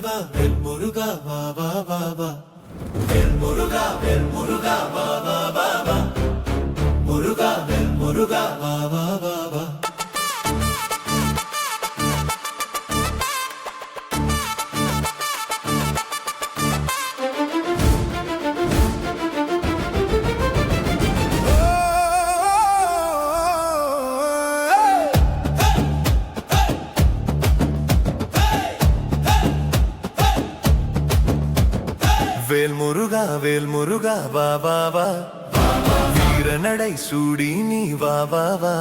வா வேல் முருகா வா வா வா வா வேல் முருகா வா வா வா வா முருகா வேல் முருகா வா வா வா வா வேல் முருகா வா வா வா வீர நடை சூடி நீ வா வா வா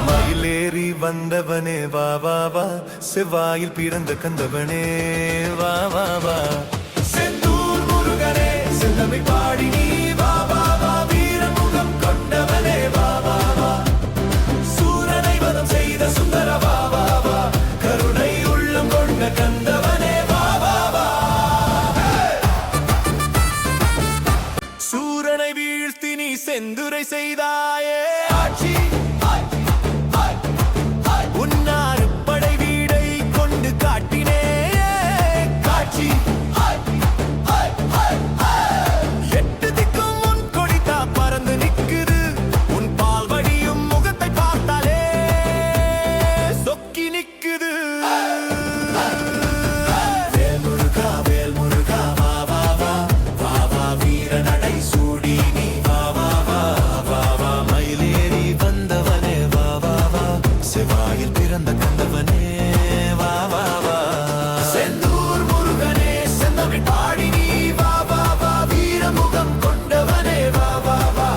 மயிலேறி வந்தவனே வா வா வா செவ்வாயில் பிறந்த கந்தவனே வா வா வா செந்தூர் முருகனே செந்தமிழ் பாடி நீ வா வா வா வீரமுகம் கொண்டவனே வா வா வா சூரனை வதம் செய்த சுந்தர வா வா வா கருணை உள்ளம் கொண்ட கந்தவனே செந்துரை செய்தாயே ஆட்சி உன்னாறு படை வீடை கொண்டு காட்டினே காட்சி எட்டு திக்கும் உன் கொடித்தா பறந்து நிக்குது உன் பால் வடியும் முகத்தை பார்த்தாலே சொக்கி நிக்குது வேல் முருகா வா வா வா வா வா வீர நடை சூடி நீ செவ்வாயில் பிறந்த கந்தவனே வா வா வா செந்தூர் முருகனே செந்தமிழ் பாடி நீ வா வா வா வீரமுகம் கொண்டவனே வா வா வா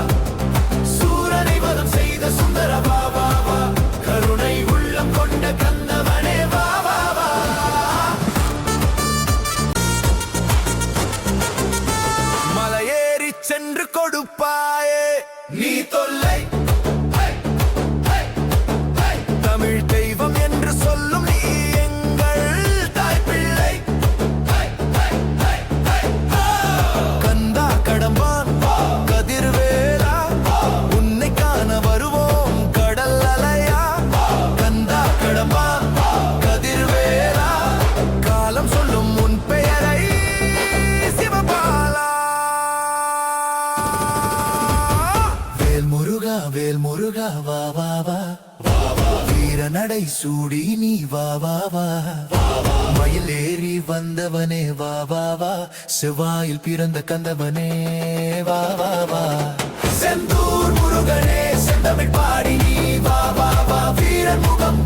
சூரனை வதம் செய்த சுந்தர வா வா வா கருணை உள்ளம் கொண்ட கந்தவனே வா வா வா மலையேறி சென்று கொடுப்பாயே நீ தொல்லை தெய்வம் என்று சொல்லும் நீ எங்கள் தாய் பிள்ளை கந்தா கடம்பான் கதிர்வேலா உன்னை காண வருவோம் கடல் அலையா கந்தா கடம்பான் கதிர்வேலா காலம் சொல்லும் உன் பெயரை சிவபாலா வேல் முருகா வா வா வா வீர நடை சூடி நீ வா வா வா மயிலேறி வந்தவனே வா வா வா செவ்வாயில் பிறந்த கந்தவனே வா வா வா செந்தூர் முருகனே செந்தமிழ் பாடி நீ வா வா வா வீரன் முகம்